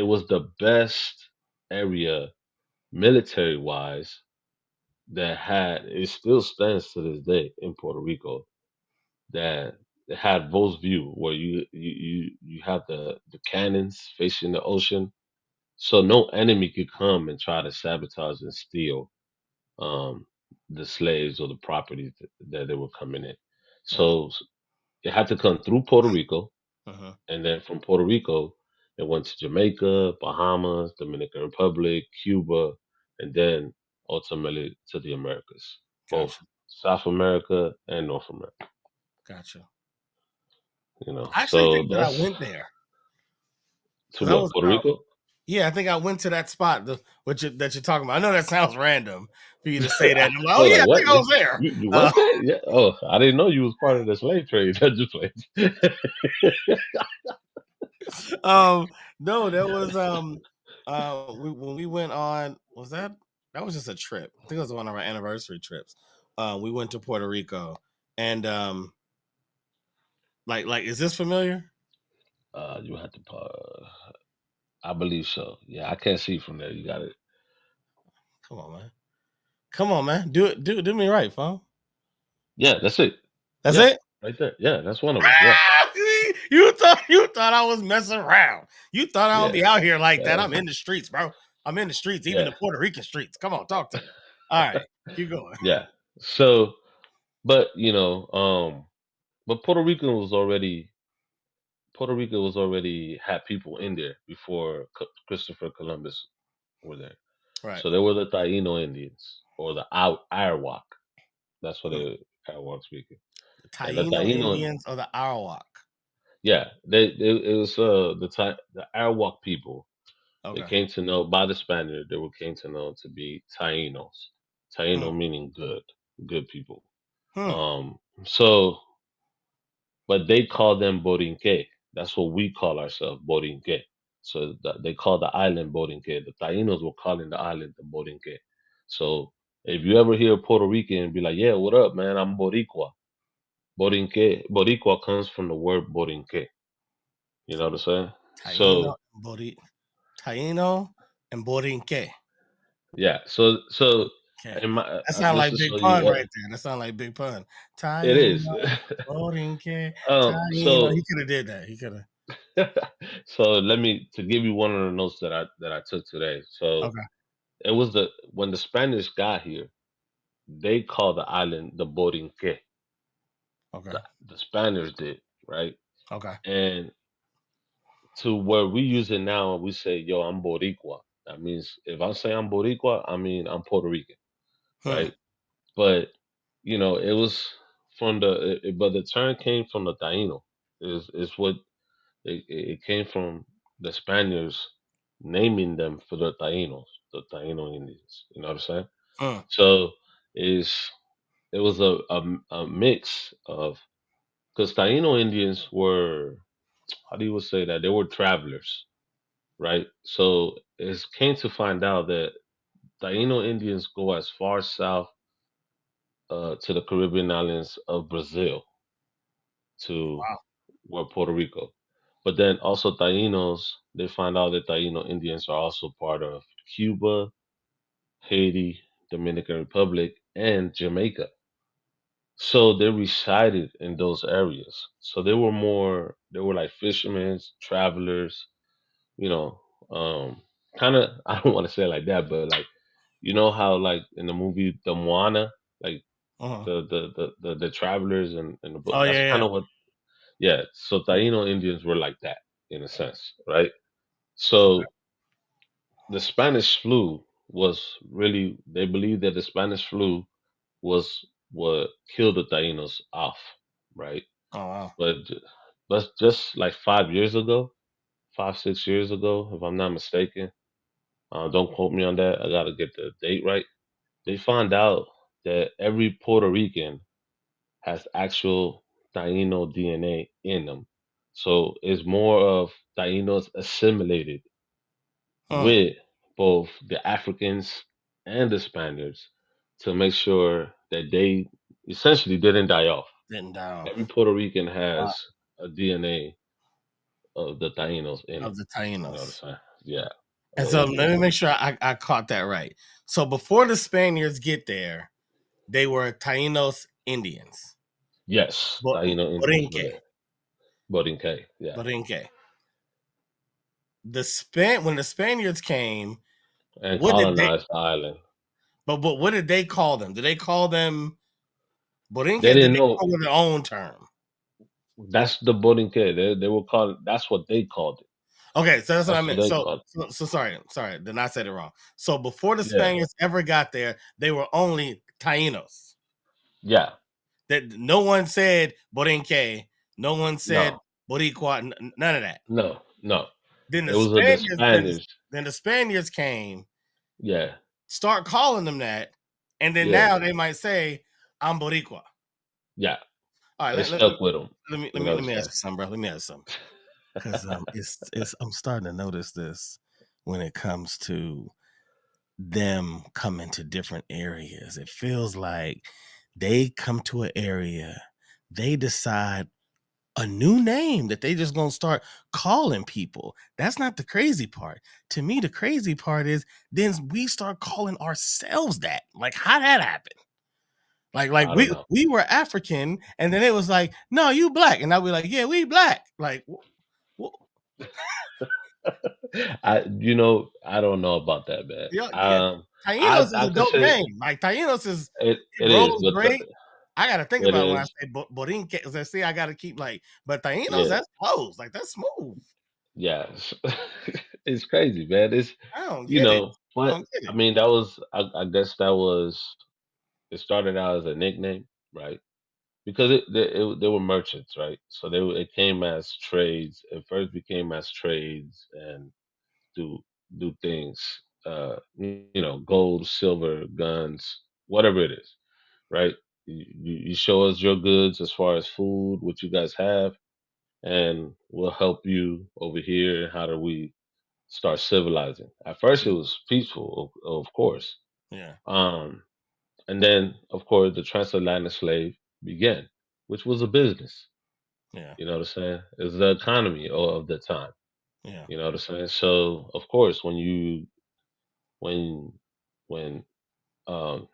it was the best area military wise that had it still stands to this day in Puerto Rico that it had both view where you have the cannons facing the ocean, so no enemy could come and try to sabotage and steal um the slaves or the property that they were coming in. Mm. So it had to come through Puerto Rico, Mhm. and then from Puerto Rico it went to Jamaica, Bahamas, Dominican Republic, Cuba, and then ultimately to the Americas, both Gotcha. South America and North America. Gotcha. I actually So think that I that's went there to because I what was Puerto Rico. yeah, I think I went to that spot that you're talking about. I know that sounds random for you to say that. I'm like, I oh was yeah, like, I what? think I was there. You went there? Yeah. Oh, I didn't know you was part of the slave trade. That just place. Um, no, that was when we went on that was just a trip. I think it was one of our anniversary trips. We went to Puerto Rico and like is this familiar? You have to. I believe so. Yeah, I can't see from there. You got it. Come on, man. Come on, man. Do me right, phone. Yeah, that's it. That's Yeah, it. right there. Yeah, that's one of them. Yeah, You thought I was messing around. You thought I would yeah. be out here like that. Uh, I'm in the streets, bro. I'm in the streets, even yeah, the Puerto Rican streets. Come on, talk to me. All right, keep going. yeah. So, but but Puerto Rico was already had people in there before Christopher Columbus were there. Right. So there were the Taino Indians or the Arawak. That's what Hmm. they Arawak speaking. The And the Taino Taino, Indians or the Arawak. yeah, it was the Arawak people. They Okay. came to know by the Spaniard. They were came to know to be Tainos. Hmm. Taino meaning good people. Hmm. Um, so but they call them Borinque. That's what we call ourselves, Borinque. So they call the island Borinque. The Tainos were calling the island the Borinque. So if you ever hear Puerto Rican be like, "Yeah, what up, man? I'm Boricua." Borinque, Boricua comes from the word Borinque. You know what I'm saying? Taino So and Taino and Borinque. yeah, so Okay. in my That sound just like to big show you, pun right there. That sound like big pun. it Taino, is. Borinque, Taino. So He could have did that. He could have. so let me to give you one of the notes that I took today. So Okay. it was the when the Spanish got here, they called the island the Borinque. Okay. The Spaniards did, right? Okay. And to where we use it now, we say, "Yo, I'm Boricua." That means if I say I'm Boricua, I mean I'm Puerto Rican, Hmm. right? But it was but the term came from the Taino. Is what it came from the Spaniards naming them for the Tainos, the Taino Indians. You know what I'm saying? Hmm. So is it was a mix of because Taino Indians were how do you would say that they were travelers, right? So it came to find out that Taino Indians go as far south to the Caribbean islands of Brazil to Wow. where Puerto Rico. But then also Tainos, they find out that Taino Indians are also part of Cuba, Haiti, Dominican Republic, and Jamaica. So they resided in those areas. So they were like fishermen, travelers, you know, kind of, I don't want to say it like that, but like, you know how like in the movie The Moana, like Uh-huh. the travelers and the book, Oh that's yeah, kind yeah. of what, yeah. So Taino Indians were like that in a sense, right? Okay. So the Spanish flu was really, they believed that the Spanish flu was what killed the Tainos off, right? Oh wow. But just like 5 years ago, 5 6 years ago, if I'm not mistaken, don't quote me on that. I gotta get the date right. They found out that every Puerto Rican has actual Taino DNA in them. So it's more of Tainos assimilated Hmm. with both the Africans and the Spaniards to make sure that they essentially didn't die off. Didn't die Every off. Puerto Rican Wow. has a DNA of the Tainos in Of them. the You know what I'm Tainos. saying? Yeah, And the so let Indians. me make sure I caught that right. So before the Spaniards get there, they were Tainos Indians. Yes, Bo- Taino Indians were Borinque. there. Borinquen. Yeah, Borinque. When the Spaniards came, and what did they colonized the island. but what did they call them? Did they call them Borinque They or did didn't they know call them their own term? that's the Borinquen. They were called. That's what they called it. Okay, so that's what I That's what meant. they So, called it. sorry, then I said it wrong. So before the Yeah, Spaniards ever got there, they were only Tainos. yeah. That no one said Borinque, no one said No, Boricua, none of that. no. Then It the was the Spaniards, Spaniards. then the Spaniards came, Yeah, start calling them that, and then yeah, now they might say, "I'm Boricua." yeah. All right, It stuck with them. You know what let I'm me ask saying? you something, bro. Let me ask you something because it's I'm starting to notice this when it comes to them coming to different areas. It feels like they come to an area, they decide a new name that they just gonna start calling people. That's not the crazy part. To me, the crazy part is then we start calling ourselves that. Like, how that happened? Like I don't know. we were African, and then it was like, no, you black, and now we're like, yeah, we black. Like, I don't know about that, man. yeah, yeah. I Tainos is I a could dope say name. Like Tainos is it it is, rolls but great. I gotta think it about it when I is. say Borinque, because I see I gotta keep like, but Tainos, Yeah, that's close. Like that's smooth. yeah. It's crazy, man. It's I don't get it. I but don't get I it. mean that was I guess that was it started out as a nickname, right? Because they were merchants, right? So it came as trades. It first became as trades and do do things, gold, silver, guns, whatever it is, right? You show us your goods as far as food, what you guys have, and we'll help you over here. How do we start civilizing? At first, it Yeah, was peaceful, of course, yeah, um, and then, of course, the transatlantic slave began, which was a business. yeah, You know what I'm saying? It was the economy of the time. yeah, You know what I'm saying? So, of course, when when um,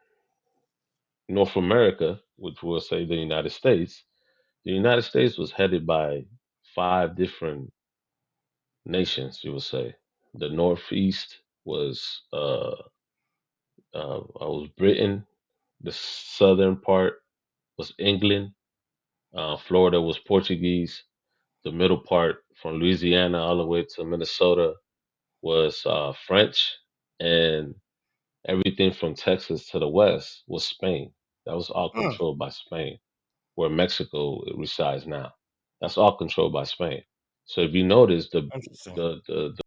North America, which we'll say the United States was headed by five different nations. You would say the Northeast was Britain, the southern part was England, Florida was Portuguese, the middle part from Louisiana all the way to Minnesota was French, and everything from Texas to the west was Spain. That was all mm, controlled by Spain, where Mexico resides now. That's all controlled by Spain. So if you notice, interesting. the